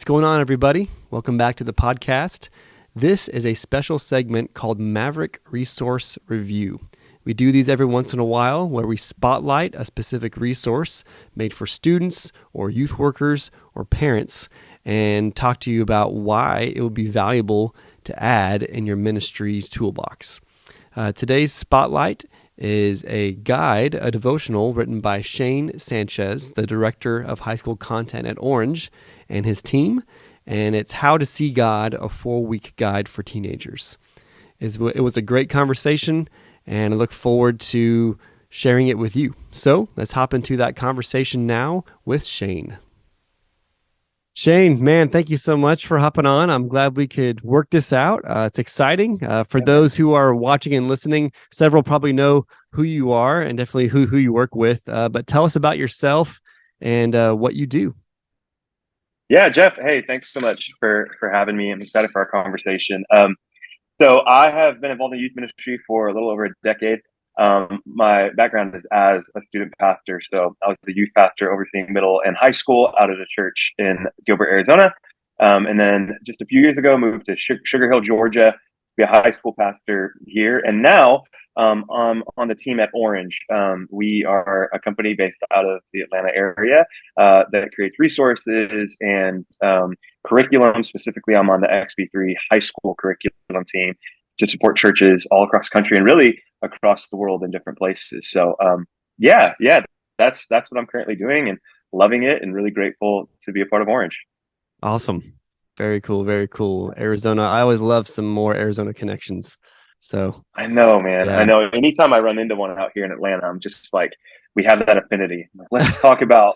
What's going on, everybody? Welcome back to the podcast. This is a special segment called Maverick Resource Review. We do these every once in a while where we spotlight a specific resource made for students or youth workers or parents and talk to you about why it would be valuable to add in your ministry toolbox. Today's spotlight is a guide, a devotional written by Shane Sanchez, the director of high school content at Orange, and his team, and it's How to See God, a 4-week guide for teenagers. It was a great conversation, and I look forward to sharing it with you. So let's hop into that conversation now with Shane. Shane, man, thank you so much for hopping on. I'm glad we could work this out. It's exciting. For those who are watching and listening, several probably know who you are and definitely who you work with. But tell us about yourself and what you do. Yeah, Jeff. Hey, thanks so much for having me. I'm excited for our conversation. So I have been involved in youth ministry for a little over a decade. My background is as a student pastor. So I was the youth pastor overseeing middle and high school out at a church in Gilbert, Arizona. And then just a few years ago, moved to Sugar Hill, Georgia, to be a high school pastor here. And now I'm on the team at Orange. We are a company based out of the Atlanta area that creates resources and curriculum. Specifically, I'm on the XB3 high school curriculum team to support churches all across the country and really across the world in different places. So yeah, that's what I'm currently doing and loving it and really grateful to be a part of Orange. Awesome. Very cool. Very cool. Arizona. I always love some more Arizona connections. So I know, man. yeah. I know. Anytime I run into one out here in Atlanta, I'm just like, we have that affinity. Let's talk about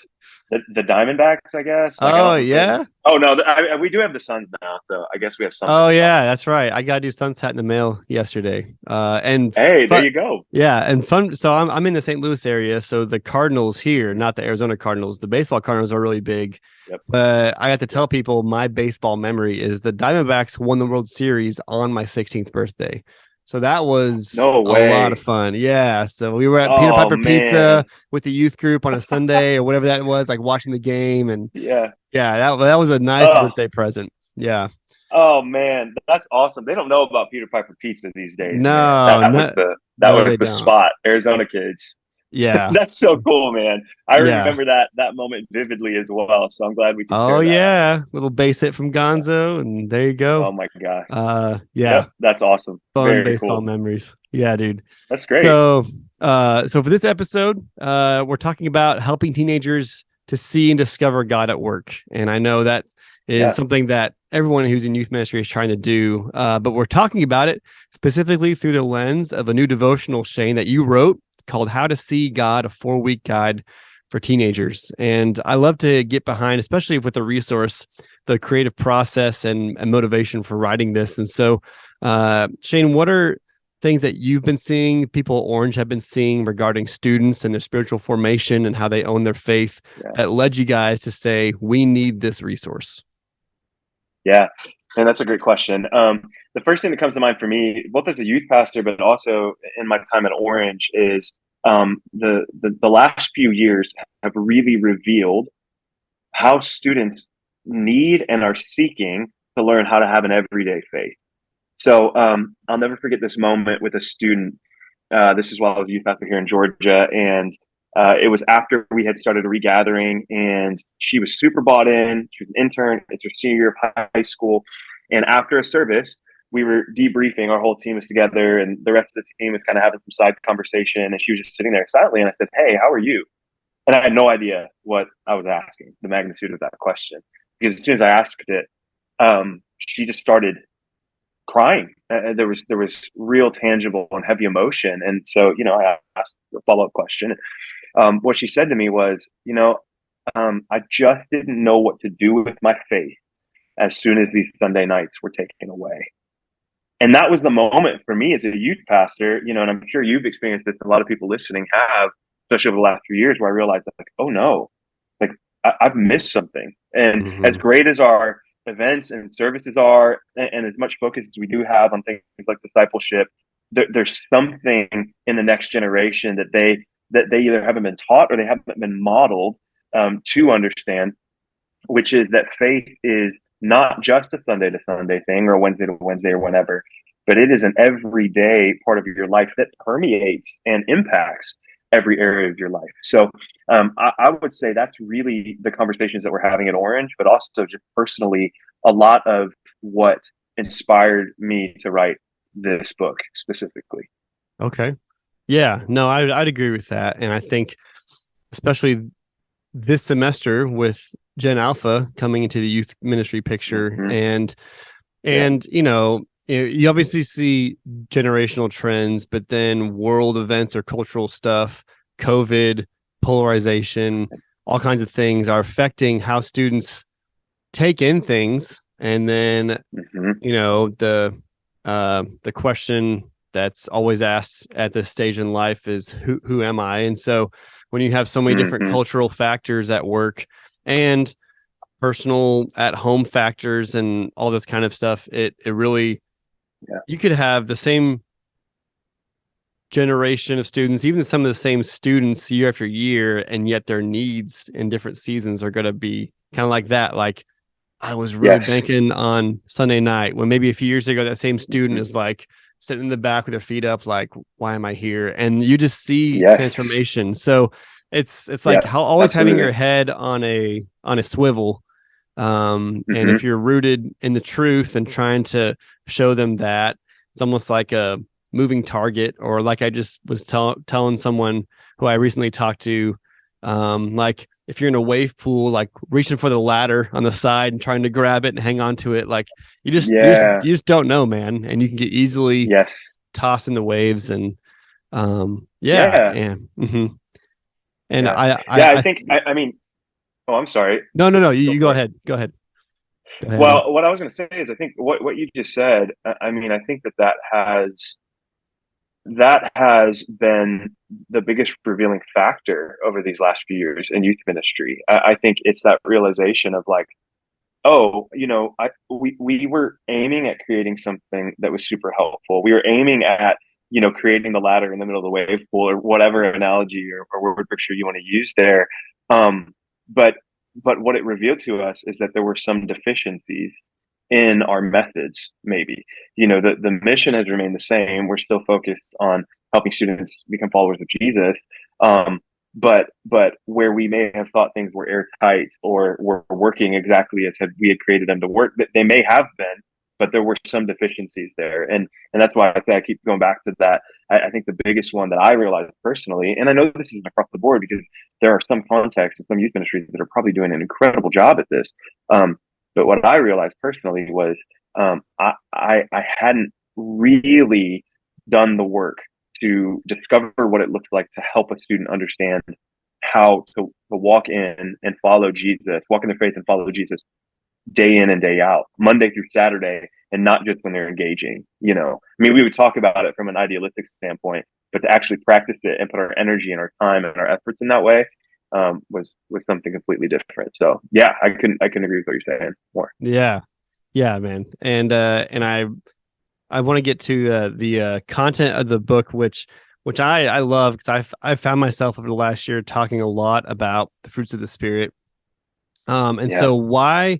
the Diamondbacks, I guess. Like, Oh, yeah. Oh no, we do have the Suns now, so I guess we have something. Oh, yeah, that's right. I got to do Suns hat in the mail yesterday. Hey, there you go. Yeah, and fun. So I'm in the St. Louis area. So the Cardinals here, not the Arizona Cardinals. The baseball Cardinals are really big. Yep. But I got to tell people my baseball memory is the Diamondbacks won the World Series on my 16th birthday. So that was No a way. lot of fun. Yeah. So we were at Peter Piper Pizza with the youth group on a Sunday or whatever that was, like watching the game. And yeah, that was a nice birthday present. Yeah. Oh man, that's awesome. They don't know about Peter Piper Pizza these days. No, man. That was the spot. Arizona kids. Yeah. That's so cool, man. I remember that moment vividly as well. So I'm glad we could share that. Yeah. Little base hit from Gonzo, and there you go. Oh my gosh. Yeah. Yep, that's awesome. Fun Very baseball cool. memories. Yeah, dude. That's great. So for this episode, we're talking about helping teenagers to see and discover God at work. And I know that is something that everyone who's in youth ministry is trying to do. But we're talking about it specifically through the lens of a new devotional, Shane, that you wrote called How to See God, a 4-week guide for teenagers. And I love to get behind, especially with a resource, the creative process and motivation for writing this. And so, Shane, what are things that you've been seeing, people at Orange have been seeing regarding students and their spiritual formation and how they own their faith that led you guys to say, we need this resource? Yeah, and that's a great question. The first thing that comes to mind for me, both as a youth pastor, but also in my time at Orange, is the last few years have really revealed how students need and are seeking to learn how to have an everyday faith. So I'll never forget this moment with a student. This is while I was a youth pastor here in Georgia, and it was after we had started a regathering, and she was super bought in. She was an intern. It's her senior year of high school. And after a service, we were debriefing. Our whole team was together, and the rest of the team was kind of having some side conversation. And she was just sitting there silently. And I said, "Hey, how are you?" And I had no idea what I was asking, the magnitude of that question. Because as soon as I asked it, she just started crying. There was real tangible and heavy emotion. And so, I asked a follow-up question. What she said to me was, I just didn't know what to do with my faith as soon as these Sunday nights were taken away. And that was the moment for me as a youth pastor, and I'm sure you've experienced this, a lot of people listening have, especially over the last few years, where I realized, like, oh no, like I've missed something. And as great as our events and services are, and as much focus as we do have on things like discipleship, there's something in the next generation that they either haven't been taught or they haven't been modeled to understand which is that faith is not just a Sunday to Sunday thing or Wednesday to Wednesday or whenever, but it is an everyday part of your life that permeates and impacts every area of your life. So I would say that's really the conversations that we're having at Orange, but also just personally, a lot of what inspired me to write this book specifically. Okay. Yeah, no, I'd agree with that. And I think, especially this semester with Gen Alpha coming into the youth ministry picture, Mm-hmm. Yeah. and you obviously see generational trends, but then world events or cultural stuff, COVID, polarization, all kinds of things are affecting how students take in things. And then Mm-hmm. the question that's always asked at this stage in life is who am I? And so when you have so many different Mm-hmm. cultural factors at work and personal at home factors and all this kind of stuff, it really, Yeah. you could have the same generation of students, even some of the same students year after year, and yet their needs in different seasons are going to be kind of like that. Like, I was really Yes. banking on Sunday night when maybe a few years ago that same student Mm-hmm. is like sitting in the back with their feet up, like, why am I here? And you just see Yes. transformation. So it's like Yeah. how always having Absolutely. your head on a swivel. And Mm-hmm. if you're rooted in the truth and trying to show them that, it's almost like a moving target, or like I just was telling someone who I recently talked to, like if you're in a wave pool, like reaching for the ladder on the side and trying to grab it and hang on to it, like Yeah. you just don't know, man, and you can get easily Yes. tossed in the waves. And yeah, Yeah. and Yeah. Yeah. I I think, I mean, oh, I'm sorry. no, Go you for it. go ahead. Well, what I was going to say is I think what you just said, I mean, I think that has been the biggest revealing factor over these last few years in youth ministry. I think it's that realization of like, oh, we were aiming at creating something that was super helpful. We were aiming at, creating the ladder in the middle of the wave pool or whatever analogy or word picture you want to use there. Um, but but what it revealed to us is that there were some deficiencies in our methods, maybe. The mission has remained the same. We're still focused on helping students become followers of Jesus. But where we may have thought things were airtight or were working exactly as we had created them to work, that they may have been, but there were some deficiencies there. And that's why I say I keep going back to that. I think the biggest one that I realized personally, and I know this is across the board because there are some contexts and some youth ministries that are probably doing an incredible job at this. But what I realized personally was I hadn't really done the work to discover what it looks like to help a student understand how to walk in and follow Jesus, walk in their faith and follow Jesus day in and day out, Monday through Saturday, and not just when they're engaging. I mean, we would talk about it from an idealistic standpoint, but to actually practice it and put our energy and our time and our efforts in that way was something completely different. So yeah, I can agree with what you're saying more. Yeah, yeah, man. And I want to get to the content of the book, which I love, because I found myself over the last year talking a lot about the fruits of the spirit. And Yeah. so why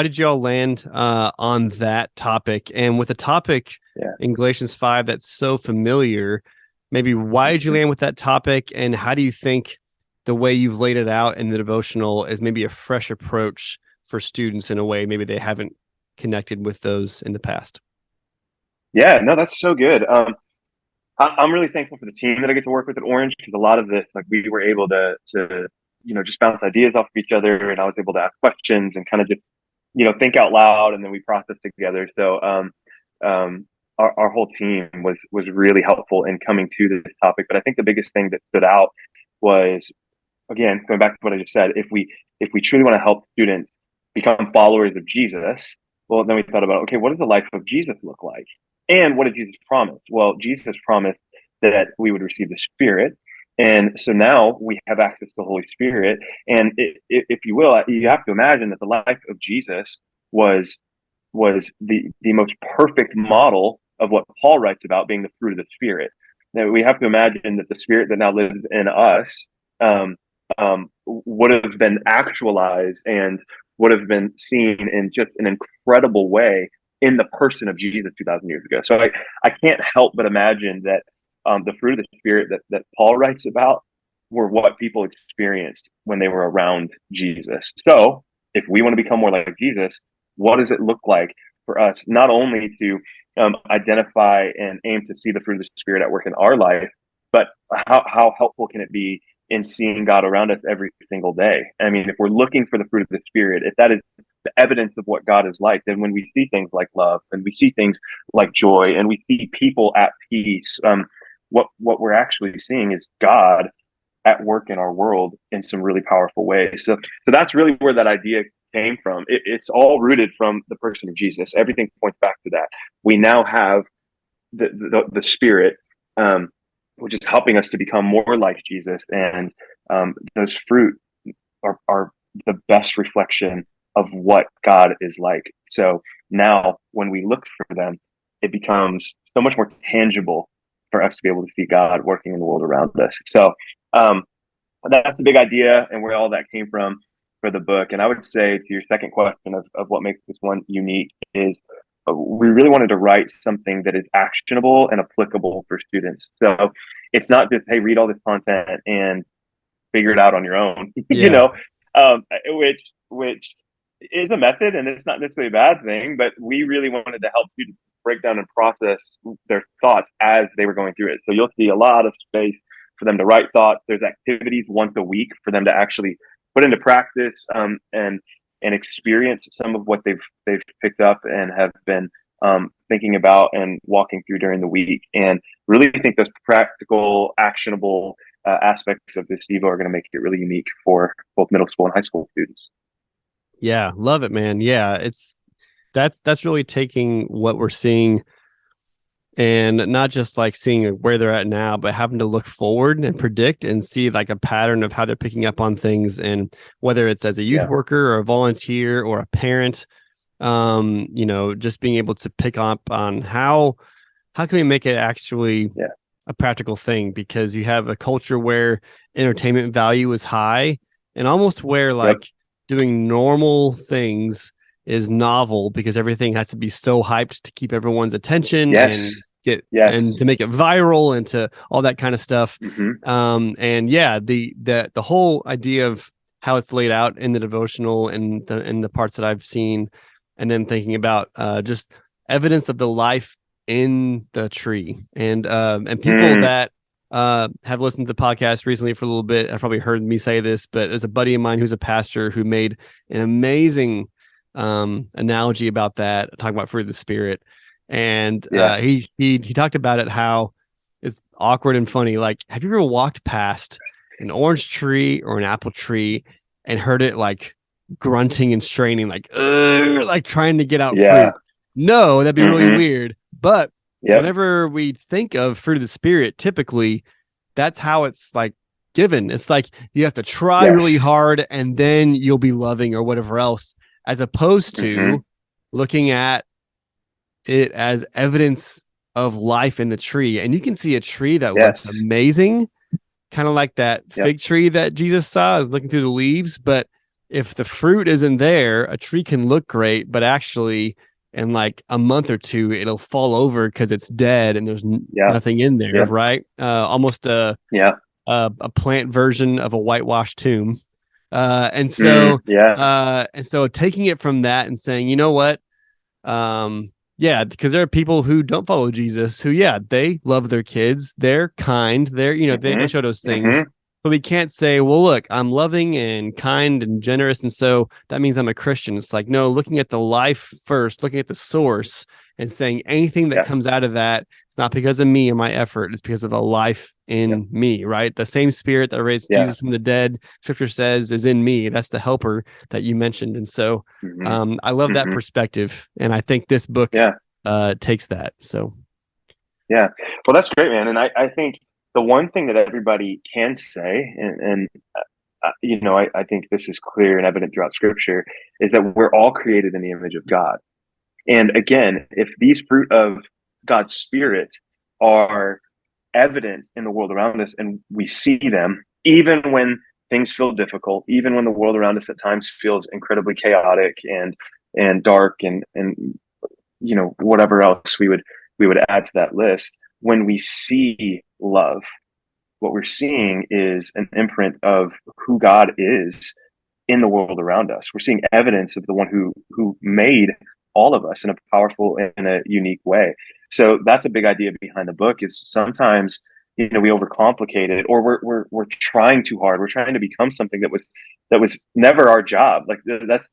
did y'all land on that topic? And with a topic Yeah. in Galatians 5 that's so familiar, maybe why did you Mm-hmm. land with that topic? And how do you think the way you've laid it out in the devotional is maybe a fresh approach for students in a way maybe they haven't connected with those in the past? Yeah, no, that's so good. I'm really thankful for the team that I get to work with at Orange because a lot of this, like, we were able to just bounce ideas off of each other, and I was able to ask questions and kind of just think out loud, and then we process together. So um, our whole team was really helpful in coming to this topic. But I think the biggest thing that stood out was, again, going back to what I just said, if we truly want to help students become followers of Jesus, well, then we thought about, okay, what does the life of Jesus look like? And what did Jesus promise? Well, Jesus promised that we would receive the Spirit. And so now we have access to the Holy Spirit. And if you will, you have to imagine that the life of Jesus was the most perfect model of what Paul writes about being the fruit of the Spirit. Now we have to imagine that the Spirit that now lives in us um, would have been actualized and would have been seen in just an incredible way in the person of Jesus 2,000 years ago. So I can't help but imagine that the fruit of the Spirit that Paul writes about were what people experienced when they were around Jesus. So if we want to become more like Jesus, what does it look like for us not only to identify and aim to see the fruit of the Spirit at work in our life, but how helpful can it be in seeing God around us every single day? I mean, if we're looking for the fruit of the Spirit, if that is the evidence of what God is like, then when we see things like love and we see things like joy and we see people at peace, what we're actually seeing is God at work in our world in some really powerful ways. So that's really where that idea came from. It's all rooted from the person of Jesus. Everything points back to that. We now have the Spirit, which is helping us to become more like Jesus, and those fruit are the best reflection of what God is like. So now, when we look for them, it becomes so much more tangible for us to be able to see God working in the world around us. So um, that's the big idea and where all that came from for the book. And I would say to your second question of what makes this one unique is we really wanted to write something that is actionable and applicable for students. So it's not just, hey, read all this content and figure it out on your own, Yeah. which is a method and it's not necessarily a bad thing, but we really wanted to help students break down and process their thoughts as they were going through it. So you'll see a lot of space for them to write thoughts. There's activities once a week for them to actually put into practice and experience some of what they've picked up and have been thinking about and walking through during the week. And really think those practical, actionable aspects of this Devo are going to make it really unique for both middle school and high school students. Yeah, love it, man. Yeah, that's really taking what we're seeing and not just like seeing where they're at now, but having to look forward and predict and see like a pattern of how they're picking up on things, and whether it's as a youth worker or a volunteer or a parent, just being able to pick up on how can we make it actually a practical thing, because you have a culture where entertainment value is high and almost where like doing normal things is novel because everything has to be so hyped to keep everyone's attention and get and to make it viral and to all that kind of stuff. And yeah, the whole idea of how it's laid out in the devotional and the parts that I've seen, and then thinking about just evidence of the life in the tree, and people that have listened to the podcast recently for a little bit have probably heard me say this, but there's a buddy of mine who's a pastor who made an amazing analogy about that, talking about fruit of the Spirit. And he talked about it, how it's awkward and funny. Like, have you ever walked past an orange tree or an apple tree and heard it like grunting and straining, like trying to get out fruit? No, that'd be really weird. But whenever we think of fruit of the Spirit, typically that's how it's like given. It's like you have to try really hard and then you'll be loving or whatever else, as opposed to looking at it as evidence of life in the tree. And you can see a tree that looks amazing, kind of like that fig tree that Jesus saw, is looking through the leaves. But if the fruit isn't there, a tree can look great, but actually in like a month or two, it'll fall over because it's dead and there's nothing in there, right? Almost a plant version of a whitewashed tomb. And so taking it from that and saying, you know what? Because there are people who don't follow Jesus who, they love their kids. They're kind. They show those things. But we can't say, well, look, I'm loving and kind and generous, and so that means I'm a Christian. It's like, no, looking at the life first, looking at the source and saying anything that comes out of that, it's not because of me or my effort. It's because of a life in me, right? The same Spirit that raised Jesus from the dead, Scripture says, is in me. That's the helper that you mentioned. And so I love that perspective. And I think this book takes that. So. Yeah. Well, that's great, man. And I think the one thing that everybody can say, and I think this is clear and evident throughout Scripture, is that we're all created in the image of God. And again, if these fruit of God's Spirit are evident in the world around us and we see them, even when things feel difficult, even when the world around us at times feels incredibly chaotic and dark and whatever else we would add to that list. When we see love, what we're seeing is an imprint of who God is in the world around us. We're seeing evidence of the one who made all of us in a powerful and a unique way. So that's a big idea behind the book. Is sometimes we overcomplicate it, or we're trying too hard. We're trying to become something that was never our job. Like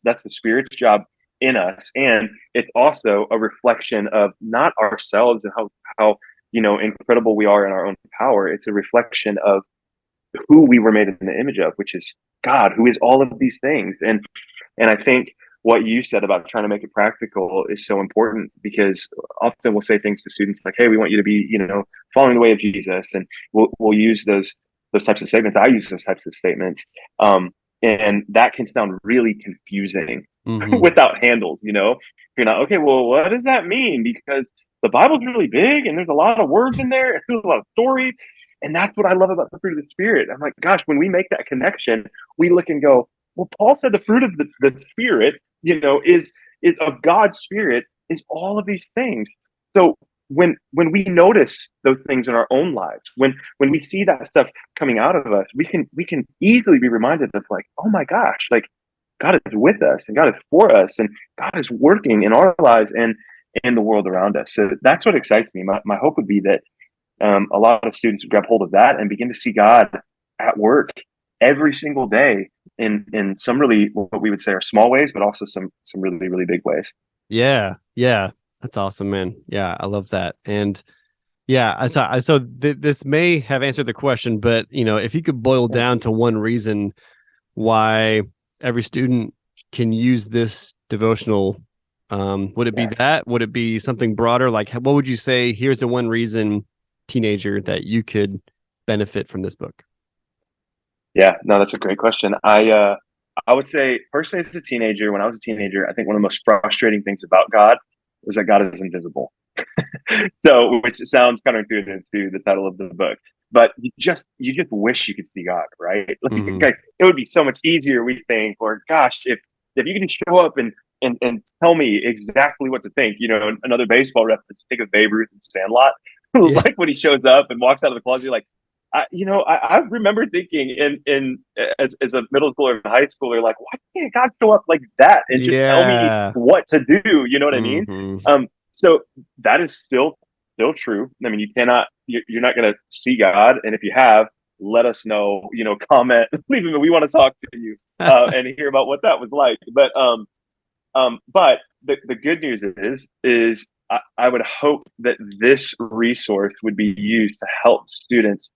that's the Spirit's job in us, and it's also a reflection of not ourselves and how incredible we are in our own power. It's a reflection of who we were made in the image of, which is God, who is all of these things. And I think what you said about trying to make it practical is so important, because often we'll say things to students like, "Hey, we want you to be, following the way of Jesus," and we'll use those types of statements. I use those types of statements, and that can sound really confusing Mm-hmm. without handles. You're not okay. Well, what does that mean? Because the Bible's really big, and there's a lot of words in there, and there's a lot of stories. And that's what I love about the fruit of the Spirit. I'm like, gosh, when we make that connection, we look and go, well, Paul said the fruit of the Spirit, is of God's Spirit, is all of these things. So when we notice those things in our own lives, when we see that stuff coming out of us, we can easily be reminded of, like, oh my gosh, like God is with us and God is for us and God is working in our lives and in the world around us. So that's what excites me. My hope would be that a lot of students grab hold of that and begin to see God at work every single day in some really, what we would say, are small ways, but also some really really big ways. Yeah. Yeah. That's awesome, man. Yeah. I love that. And yeah, this may have answered the question, but if you could boil down to one reason why every student can use this devotional, would it be Yeah, that? Would it be something broader? Like, what would you say? Here's the one reason, teenager, that you could benefit from this book. yeah, no, that's a great question. I would say personally, as a teenager, when I was a teenager, I think one of the most frustrating things about God was that God is invisible. So, which sounds counterintuitive to the title of the book, but you just wish you could see God, right? Mm-hmm. Like, it would be so much easier, we think, or gosh, if you can just show up and tell me exactly what to think. Another baseball reference. Think of Babe Ruth and Sandlot. Yeah. Like when he shows up and walks out of the closet, you're like, I remember thinking in as a middle schooler and high schooler, like, why can't God show up like that and just tell me Yeah. what to do? You know what I mean? Mm-hmm. So that is still true. I mean, you're not going to see God, and if you have, let us know. Comment, leave him. We want to talk to you and hear about what that was like. But the good news is I would hope that this resource would be used to help students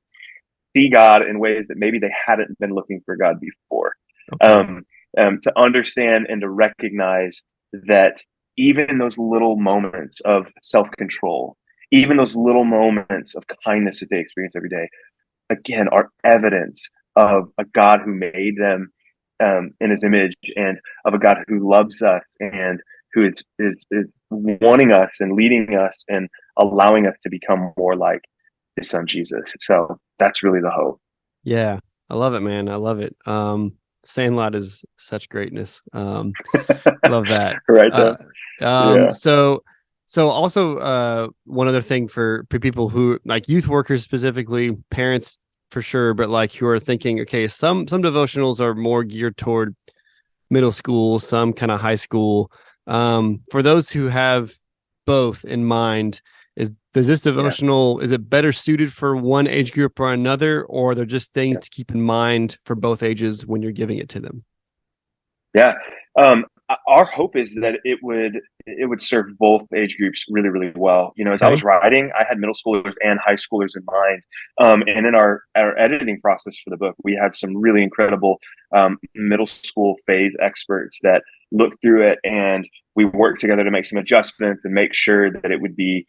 see God in ways that maybe they hadn't been looking for God before. Okay. Um, to understand and to recognize that even those little moments of self control, even those little moments of kindness that they experience every day, again, are evidence of a God who made them in his image, and of a God who loves us and who is wanting us and leading us and allowing us to become more like his son Jesus. So that's really the hope. Yeah. I love it, man. I love it. Sandlot is such greatness. Love that. Right Uh, there. Yeah. so also, one other thing for people who like youth workers specifically, parents for sure, but like who are thinking, okay, some devotionals are more geared toward middle school, some kind of high school. For those who have both in mind, does this Yeah. devotional, is it better suited for one age group or another, or they're just things Yeah. to keep in mind for both ages when you're giving it to them? Yeah. Our hope is that it would serve both age groups really, really well. As I Okay. was writing, I had middle schoolers and high schoolers in mind. And in our editing process for the book, we had some really incredible middle school phase experts that looked through it, and we worked together to make some adjustments and make sure that it would be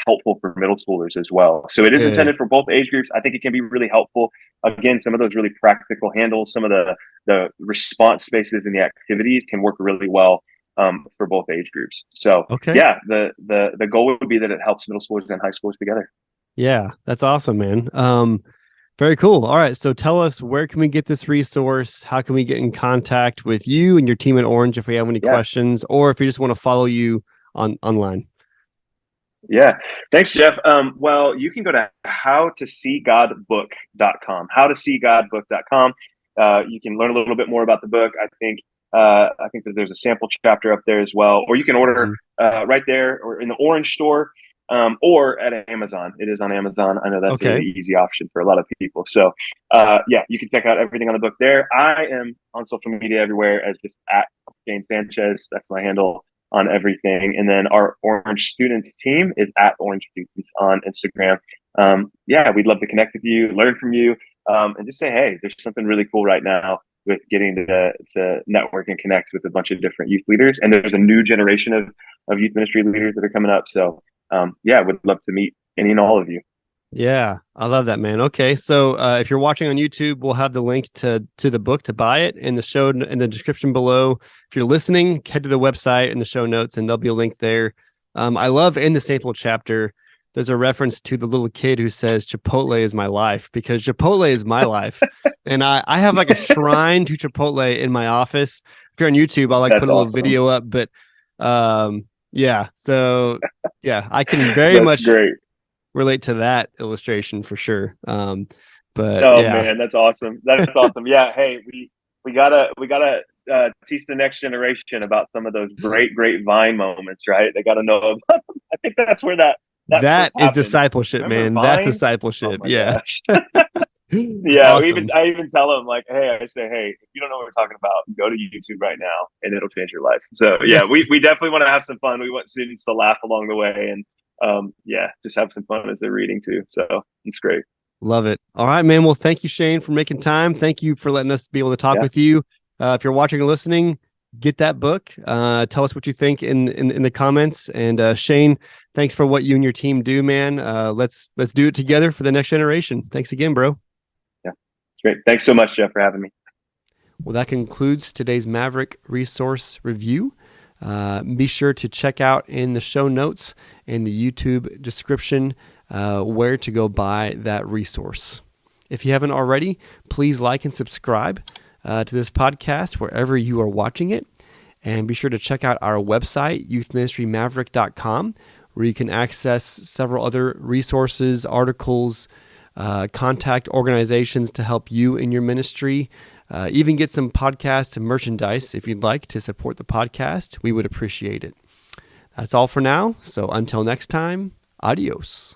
helpful for middle schoolers as well. So it is Good. intended for both age groups. I think it can be really helpful. Again, some of those really practical handles, some of the response spaces and the activities can work really well for both age groups. So Okay. yeah, the goal would be that it helps middle schoolers and high schoolers together. Yeah, that's awesome, man. Very cool. All right. So tell us, where can we get this resource? How can we get in contact with you and your team at Orange if we have any Yeah. questions, or if you just want to follow you online? Yeah. Thanks, Jeff. Well, you can go to howtoseegodbook.com, howtoseegodbook.com. You can learn a little bit more about the book. I think that there's a sample chapter up there as well, or you can order right there or in the Orange store, or at Amazon. It is on Amazon. I know that's Okay. an easy option for a lot of people. So, yeah, you can check out everything on the book there. I am on social media everywhere as just at Jane Sanchez. That's my handle on everything. And then our Orange Students team is at Orange Students on Instagram. Yeah, we'd love to connect with you, learn from you, and just say, hey, there's something really cool right now with getting to network and connect with a bunch of different youth leaders. And there's a new generation of youth ministry leaders that are coming up. So, yeah, would love to meet any and all of you. Yeah, I love that, man. Okay, so if you're watching on YouTube, we'll have the link to the book to buy it in the description below. If you're listening, head to the website in the show notes, and there'll be a link there. I love in the sample chapter, there's a reference to the little kid who says Chipotle is my life, because Chipotle is my life, and I have like a shrine to Chipotle in my office. If you're on YouTube, I'll like That's put a little awesome. video up, but yeah, so yeah, I can very That's much great. relate to that illustration for sure. But Oh yeah, man, that's awesome. That's awesome. Yeah. Hey, we gotta teach the next generation about some of those great Vine moments, right? They got to know about them. I think that's where that that first is happened. discipleship, Remember man. That's Vine? Oh discipleship. my Yeah. gosh. Yeah. Awesome. I even tell them like, hey, I say, hey, if you don't know what we're talking about, go to YouTube right now, and it'll change your life. So Yeah. yeah, we definitely want to have some fun. We want students to laugh along the way, and yeah, just have some fun as they're reading too. So it's great. Love it. All right, man. Well, thank you, Shane, for making time. Thank you for letting us be able to talk Yeah. with you. If you're watching or listening, get that book. Tell us what you think in the comments. And Shane, thanks for what you and your team do, man. Let's do it together for the next generation. Thanks again, bro. Yeah. Great. Thanks so much, Jeff, for having me. Well, that concludes today's Maverick resource review. Be sure to check out in the show notes and the YouTube description where to go buy that resource. If you haven't already, please like and subscribe to this podcast wherever you are watching it. And be sure to check out our website, youthministrymaverick.com, where you can access several other resources, articles, contact organizations to help you in your ministry. Even get some podcast merchandise if you'd like to support the podcast. We would appreciate it. That's all for now. So until next time, adios.